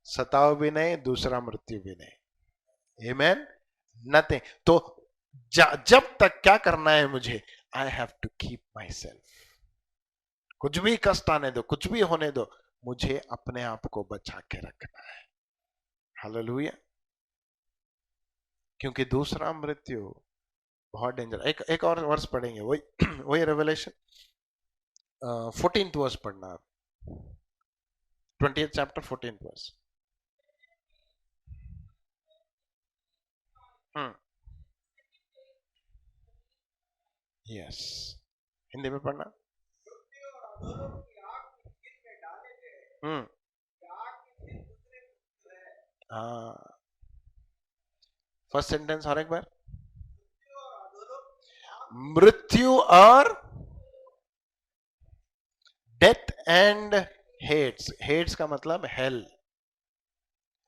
सताव भी नहीं, दूसरा मृत्यु भी नहीं. आमेन. नथिंग. तो जब तक क्या करना है मुझे? I have to keep myself. कुछ भी कष्ट आने दो, कुछ भी होने दो, मुझे अपने आप को बचा के रखना है. हालेलुया. क्योंकि दूसरा मृत्यु बहुत डेंजर. एक और वर्ष पढ़ेंगे, वही वही रेवलेशन 14th वर्ष पढ़ना. 20th chapter 14th वर्ष. यस, हिंदी में पढ़ना. हाँ, फर्स्ट सेंटेंस और एक बार. मृत्यु और डेथ एंड हेड्स. हेड्स का मतलब हेल.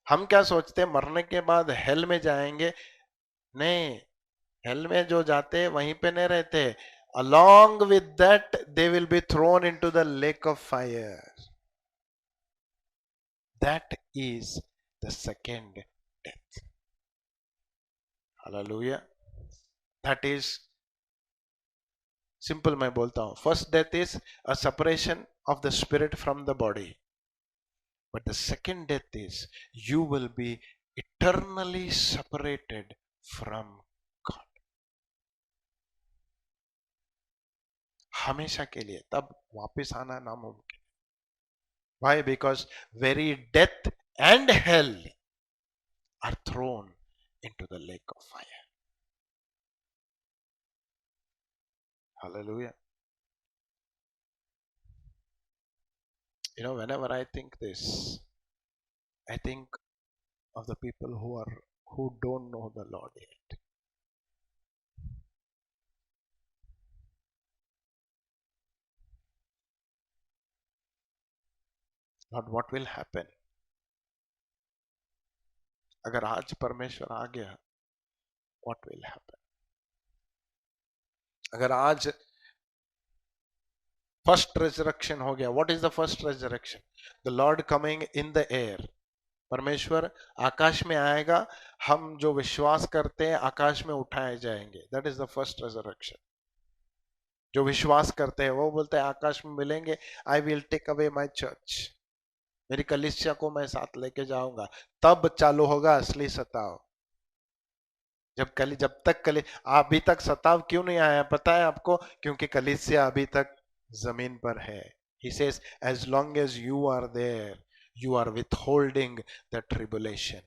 हम क्या सोचते हैं मरने के बाद हेल में जाएंगे? नहीं, हेल में जो जाते हैं वहीं पे नहीं रहते. along with that they will be thrown into the lake of fire. That is the second death. Hallelujah. That is simple. मैं बोलता हूं first death is a separation of the spirit from the body, but the second death is you will be eternally separated from God. हमेशा के लिए. तब वापस आना नामुमकिन. Why? Because very death and hell are thrown into the lake of fire. Hallelujah. You know, whenever I think this, I think of the people who don't know the Lord yet. Not what will happen. अगर आज परमेश्वर आ गया, what will happen? अगर आज first resurrection हो गया, what is the first resurrection? The Lord coming in the air. परमेश्वर आकाश में आएगा, हम जो विश्वास करते हैं आकाश में उठाए जाएंगे। That is the first resurrection. जो विश्वास करते हैं वो बोलते हैं आकाश में मिलेंगे। I will take away my church, मेरी कलीसिया को मैं साथ लेके जाऊंगा। तब चालू होगा असली सताव। जब तक अभी तक सताव क्यों नहीं आया पता है आपको? क्योंकि कलीसिया अभी तक जमीन पर है। He says, as long as you are there, you are withholding the tribulation.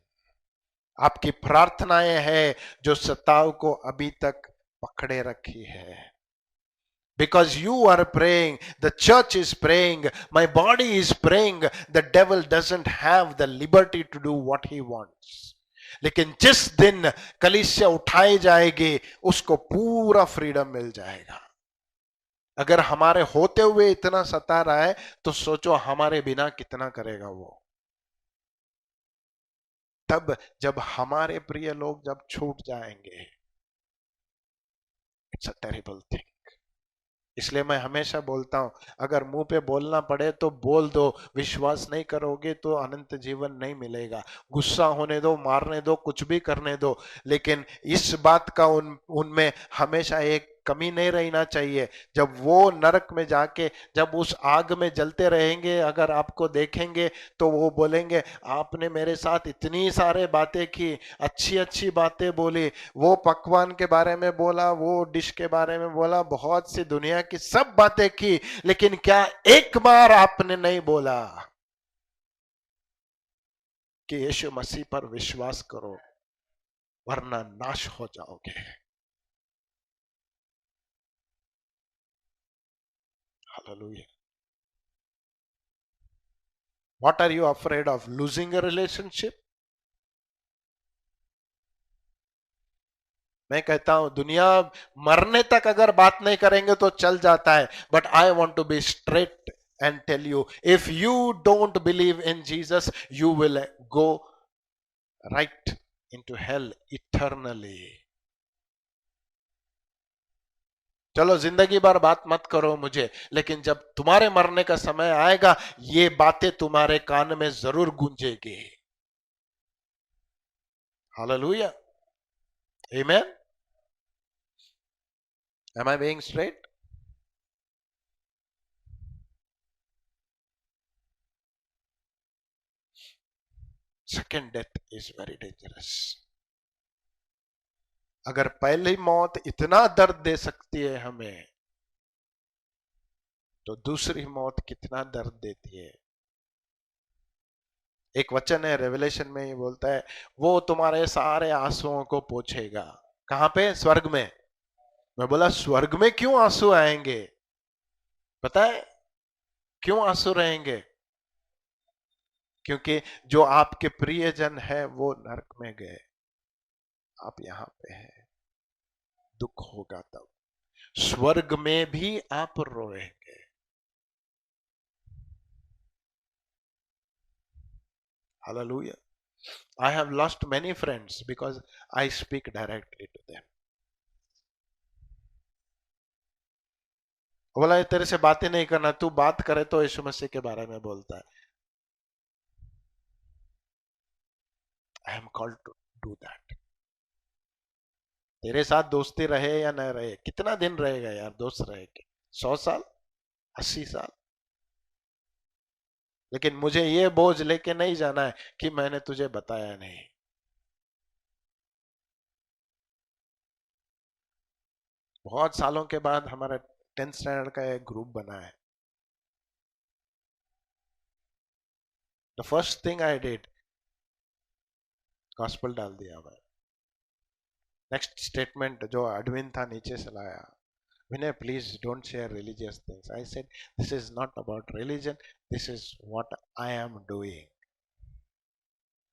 आपकी प्रार्थनाएं हैं जो सताव को अभी तक पकड़े रखी है। Because you are praying, the church is praying, my body is praying, the devil doesn't have the liberty to do what he wants. लेकिन जिस दिन कलीसिया उठाई जाएगी, उसको पूरा फ्रीडम मिल जाएगा। अगर हमारे होते हुए इतना सता रहा है, तो सोचो हमारे बिना कितना करेगा वो। तब जब हमारे प्रिय लोग जब छूट जाएंगे, इट्स अ टेरिबल थिंग। इसलिए मैं हमेशा बोलता हूं, अगर मुंह पे बोलना पड़े तो बोल दो। विश्वास नहीं करोगे तो अनंत जीवन नहीं मिलेगा। गुस्सा होने दो, मारने दो, कुछ भी करने दो, लेकिन इस बात का उनमें हमेशा एक कमी नहीं रहना चाहिए। जब वो नरक में जाके जब उस आग में जलते रहेंगे, अगर आपको देखेंगे तो वो बोलेंगे आपने मेरे साथ इतनी सारे बातें की, अच्छी अच्छी बातें बोली, वो पकवान के बारे में बोला, वो डिश के बारे में बोला, बहुत सी दुनिया की सब बातें की, लेकिन क्या एक बार आपने नहीं बोला कि यीशु मसीह पर विश्वास करो वरना नाश हो जाओगे? Hallelujah. What are you afraid of? Losing a relationship? मैं कहता हूं दुनिया मरने तक अगर बात नहीं करेंगे तो चल जाता है, but I want to be straight and tell you, if you don't believe in Jesus, you will go right into hell eternally. चलो जिंदगी भर बात मत करो मुझे, लेकिन जब तुम्हारे मरने का समय आएगा, ये बातें तुम्हारे कान में जरूर गूंजेगी। Hallelujah, amen. Am I being straight? Second death is very dangerous. अगर पहली मौत इतना दर्द दे सकती है हमें, तो दूसरी मौत कितना दर्द देती है। एक वचन है रेवलेशन में, ये बोलता है वो तुम्हारे सारे आंसुओं को पोंछेगा। कहां पे? स्वर्ग में। मैं बोला स्वर्ग में क्यों आंसू आएंगे? पता है क्यों आंसू रहेंगे? क्योंकि जो आपके प्रियजन है वो नरक में गए, आप यहां पे हैं, दुख होगा। तब स्वर्ग में भी आप रोएंगे। Hallelujah. I have lost many friends because I speak directly to them. बोला ये तेरे से बातें नहीं करना, तू बात करे तो यीशु मसीह के बारे में बोलता है। I am called to do that. तेरे साथ दोस्ती रहे या न रहे, कितना दिन रहेगा यार दोस्त रहे के? 100 साल, 80 साल? लेकिन मुझे ये बोझ लेके नहीं जाना है कि मैंने तुझे बताया नहीं। बहुत सालों के बाद हमारा 10th स्टैंडर्ड का एक ग्रुप बना है। The first thing I did, gospel डाल दिया मैं। नेक्स्ट स्टेटमेंट जो एडमिन था नीचे से लाया, Vinay, please don't share religious things. I said, this is not about religion. This is what I am doing.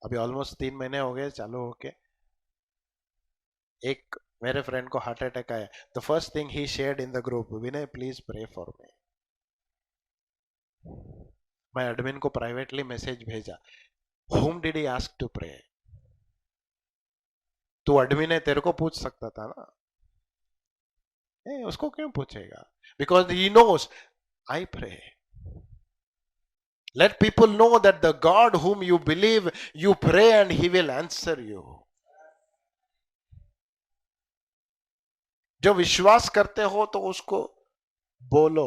अभी ऑलमोस्ट 3 महीने हो गए चालू होके। एक मेरे फ्रेंड को हार्ट अटैक आया। The first thing he shared in the group, Vinay please pray for me. मैं एडमिन को प्राइवेटली मैसेज भेजा, whom did he ask to pray? तो एडमिन है, तेरे को पूछ सकता था ना, उसको क्यों पूछेगा? Because he knows I pray. Let people know that the God whom you believe, you pray and he will answer you. जो विश्वास करते हो तो उसको बोलो.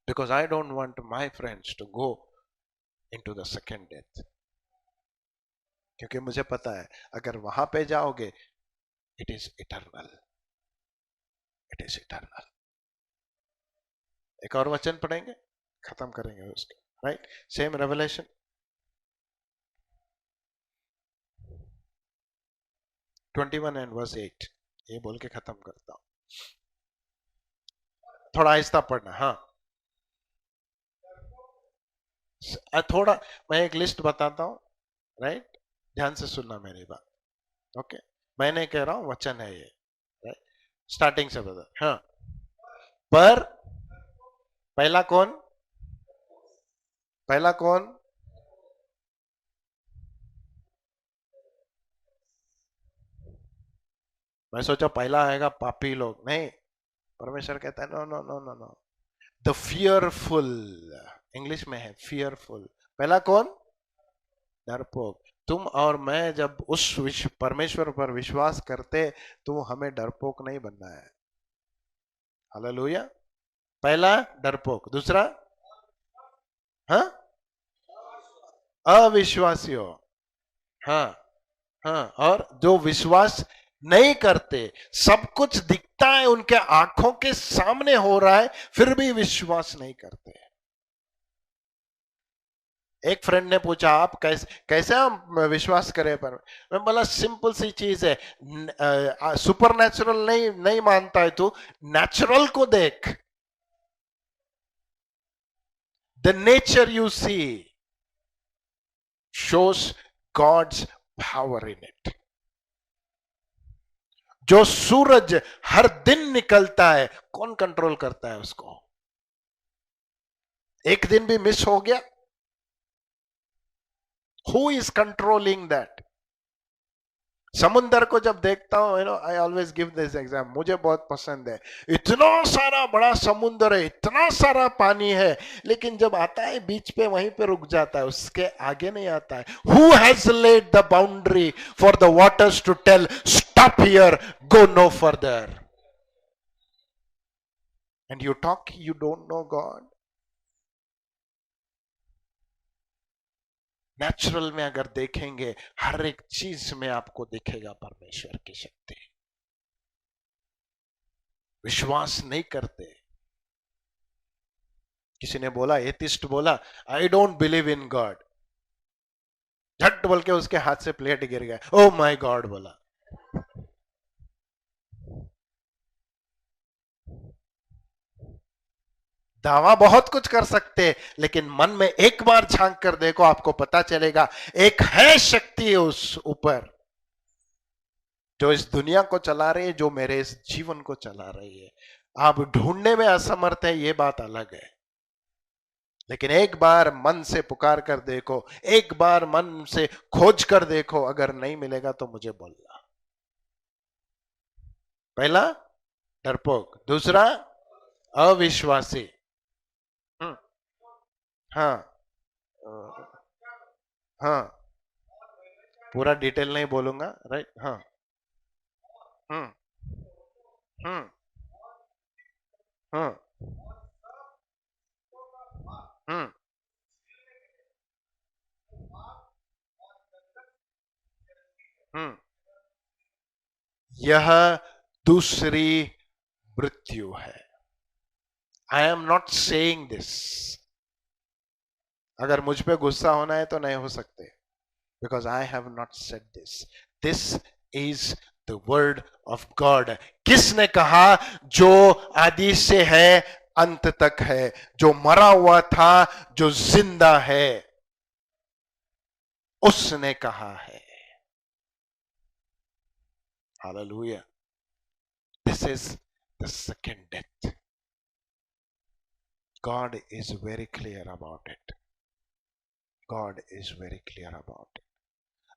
Because I don't want my friends to go into the second death. क्योंकि मुझे पता है अगर वहां पे जाओगे, it is eternal. It is eternal. एक और वचन पढ़ेंगे, खत्म करेंगे उसके. Right, same revelation 21 and verse 8. ये बोल के खत्म करता हूं. थोड़ा आहिस्ता पढ़ना. हाँ, थोड़ा मैं एक लिस्ट बताता हूं. राइट, ध्यान से सुनना मेरी बात. ओके, मैं नहीं कह रहा हूं, वचन है ये. राइट, स्टार्टिंग से बता. हाँ, पर पहला कौन? पहला कौन? मैं सोचा पहला आएगा पापी लोग. नहीं, परमेश्वर कहता है no no no no no, the fearful. English में है फियरफुल. पहला कौन? डरपोक. तुम और मैं जब उस परमेश्वर पर विश्वास करते, तो हमें डरपोक नहीं बनना है. हालेलुया. पहला डरपोक. दूसरा, हाँ, अविश्वासियों. हाँ, हाँ, और जो विश्वास नहीं करते, सब कुछ दिखता है उनके आंखों के सामने हो रहा है, फिर भी विश्वास नहीं करते. एक फ्रेंड ने पूछा आप कैसे कैसे हम विश्वास करें पर. मैं बोला सिंपल सी चीज है, सुपर नेचुरल नहीं नहीं मानता है तू, नेचुरल को देख. The nature you see shows God's power in it. जो सूरज हर दिन निकलता है, कौन कंट्रोल करता है उसको? एक दिन भी मिस हो गया, हु इज कंट्रोलिंग दैट? समुंदर को जब देखता हूं, I always give this exam, मुझे बहुत पसंद है. इतना सारा बड़ा समुंदर है, इतना सारा पानी है, लेकिन जब आता है बीच पे, वहीं पे रुक जाता है, उसके आगे नहीं आता है. Who has laid the boundary for the waters to tell stop here, go no further? And you talk, you don't know God. Natural में अगर देखेंगे, हर एक चीज में आपको दिखेगा परमेश्वर की शक्ति. विश्वास नहीं करते. किसी ने बोला, एथिस्ट बोला, I don't believe in God. झट बोल के उसके हाथ से प्लेट गिर गया. ओ माय गॉड बोला. दावा बहुत कुछ कर सकते, लेकिन मन में एक बार झांक कर देखो, आपको पता चलेगा एक है शक्ति उस ऊपर, जो इस दुनिया को चला रही है, जो मेरे इस जीवन को चला रही है. आप ढूंढने में असमर्थ है, ये बात अलग है, लेकिन एक बार मन से पुकार कर देखो, एक बार मन से खोज कर देखो. अगर नहीं मिलेगा तो मुझे बोलना. पहला डरपोक, दूसरा अविश्वासी. हाँ, हाँ, पूरा डिटेल नहीं बोलूंगा. राइट. हाँ. हम्म. हम्म. हम्म. हम्म. हम्म. यह दूसरी मृत्यु है. I am not saying this. अगर मुझ पे गुस्सा होना है तो नहीं हो सकते, because I have not said this. This is the word of God. किसने कहा? जो आदि से है, अंत तक है, जो मरा हुआ था, जो जिंदा है, उसने कहा है. Hallelujah. This is the second death. God is very clear about it. God is very clear about it.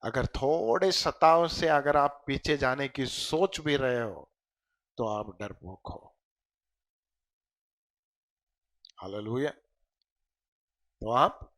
अगर थोड़े सताव से अगर आप पीछे जाने की सोच भी रहे हो तो आप डरपोक हो। हालेलुया। तो आप